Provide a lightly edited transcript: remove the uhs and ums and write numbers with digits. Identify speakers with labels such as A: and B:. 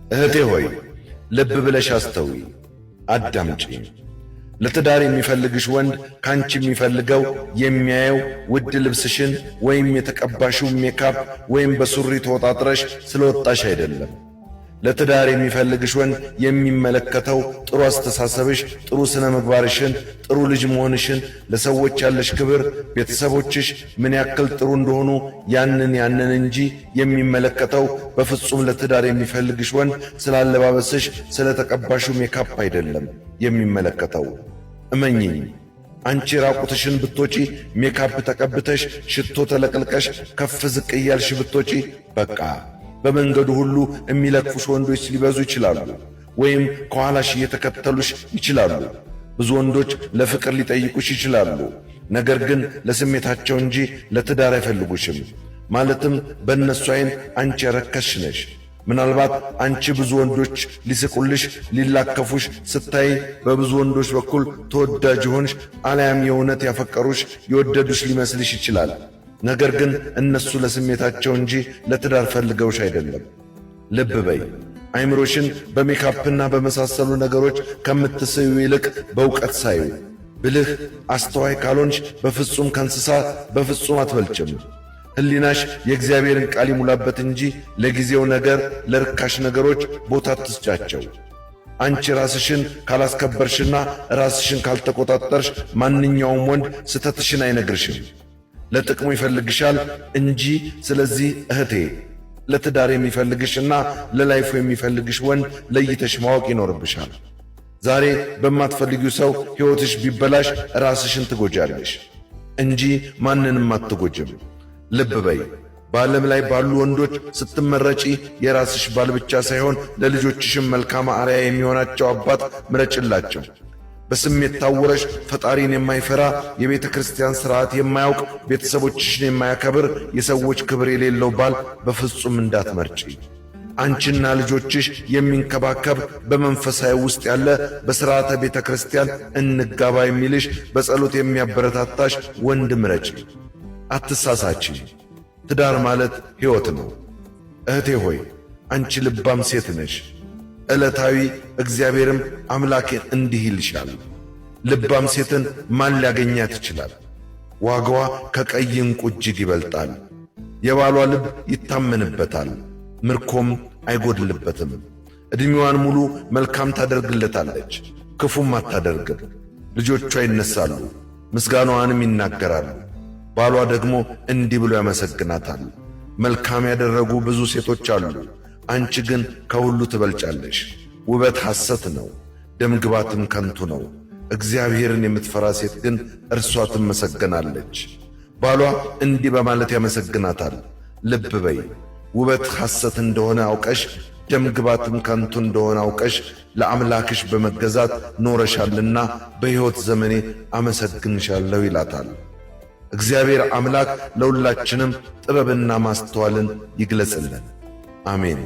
A: እህቴ ሆይ ልብ ብለሽ አስተዊ፣ አዳምጪ። ለትዳር የሚፈልግሽ ወንድ ካንቺ የሚፈልገው የሚያየው ውድ ልብስሽን ወይም የተቀባሽው ሜካፕ ወይም በሱሪ ተወጣጥረሽ ስለወጣሽ አይደለም። ለትዳር የሚፈልግሽ ወንድ የሚመለከተው ጥሩ አስተሳሰብሽ፣ ጥሩ ስነ ምግባርሽን፣ ጥሩ ልጅ መሆንሽን፣ ለሰዎች ያለሽ ክብር፣ ቤተሰቦችሽ ምን ያክል ጥሩ እንደሆኑ ያንን እንጂ የሚመለከተው በፍጹም ለትዳር የሚፈልግሽ ወንድ ስላለባበስሽ፣ ስለተቀባሽው ሜካፕ አይደለም የሚመለከተው። እመኚኝ፣ አንቺ ራቁትሽን ብትወጪ፣ ሜካፕ ተቀብተሽ፣ ሽቶ ተለቅልቀሽ፣ ከፍ ዝቅ እያልሽ ብትወጪ በቃ በመንገዱ ሁሉ የሚለክፉሽ ወንዶች ሊበዙ ይችላሉ፣ ወይም ከኋላሽ እየተከተሉሽ ይችላሉ። ብዙ ወንዶች ለፍቅር ሊጠይቁሽ ይችላሉ፣ ነገር ግን ለስሜታቸው እንጂ ለትዳር አይፈልጉሽም። ማለትም በእነሱ ዓይን አንቺ የረከስሽ ነሽ። ምናልባት አንቺ ብዙ ወንዶች ሊስቁልሽ፣ ሊላከፉሽ ስታይ በብዙ ወንዶች በኩል ተወዳጅ ሆንሽ፣ አልያም የእውነት ያፈቀሩሽ የወደዱሽ ሊመስልሽ ይችላል። ነገር ግን እነሱ ለስሜታቸው እንጂ ለትዳር ፈልገውሽ አይደለም። ልብ በይ። አይምሮሽን በሜካፕና በመሳሰሉ ነገሮች ከምትስዩ ይልቅ በእውቀት ሳዩ። ብልህ አስተዋይ ካልሆንሽ በፍጹም ከእንስሳ በፍጹም አትበልጭም። ሕሊናሽ የእግዚአብሔርን ቃል ይሙላበት እንጂ ለጊዜው ነገር፣ ለርካሽ ነገሮች ቦታ አትስጫቸው። አንቺ ራስሽን ካላስከበርሽና ራስሽን ካልተቆጣጠርሽ ማንኛውም ወንድ ስተትሽን አይነግርሽም። ለጥቅሙ ይፈልግሻል እንጂ። ስለዚህ እህቴ ለትዳር የሚፈልግሽና ለላይፉ የሚፈልግሽ ወንድ ለይተሽ ማወቅ ይኖርብሻል። ዛሬ በማትፈልጊው ሰው ሕይወትሽ ቢበላሽ ራስሽን ትጎጃለሽ እንጂ ማንንም አትጎጅም። ልብ በይ። በዓለም ላይ ባሉ ወንዶች ስትመረጪ የራስሽ ባል ብቻ ሳይሆን ለልጆችሽም መልካም አርአያ የሚሆናቸው አባት ምረጭላቸው። በስሜት ታውረሽ ፈጣሪን የማይፈራ የቤተ ክርስቲያን ሥርዓት የማያውቅ ቤተሰቦችሽን የማያከብር የሰዎች ክብር የሌለው ባል በፍጹም እንዳትመርጪ። አንቺና ልጆችሽ የሚንከባከብ በመንፈሳዊ ውስጥ ያለ በሥርዓተ ቤተ ክርስቲያን እንጋባ የሚልሽ በጸሎት የሚያበረታታሽ ወንድ ምረጪ። አትሳሳቺ። ትዳር ማለት ሕይወት ነው። እህቴ ሆይ አንቺ ልባም ሴት ነሽ። ዕለታዊ እግዚአብሔርም አምላኬን እንዲህ ይልሻል፣ ልባም ሴትን ማን ሊያገኛት ይችላል? ዋጋዋ ከቀይ ዕንቁ እጅግ ይበልጣል። የባሏ ልብ ይታመንበታል፣ ምርኮም አይጎድልበትም። ዕድሜዋን ሙሉ መልካም ታደርግለታለች፣ ክፉም አታደርግም። ልጆቿ ይነሳሉ፣ ምስጋናዋንም ይናገራሉ። ባሏ ደግሞ እንዲህ ብሎ ያመሰግናታል። መልካም ያደረጉ ብዙ ሴቶች አሉ፣ አንቺ ግን ከሁሉ ትበልጫለሽ። ውበት ሐሰት ነው፣ ደምግባትም ከንቱ ነው። እግዚአብሔርን የምትፈራ ሴት ግን እርሷ ትመሰገናለች። ባሏ እንዲህ በማለት ያመሰግናታል። ልብ በይ። ውበት ሐሰት እንደሆነ አውቀሽ፣ ደምግባትም ከንቱ እንደሆነ አውቀሽ ለአምላክሽ በመገዛት ኖረሻልና በሕይወት ዘመኔ አመሰግንሻለሁ ይላታል። እግዚአብሔር አምላክ ለሁላችንም ጥበብና ማስተዋልን ይግለጽልን። አሜን።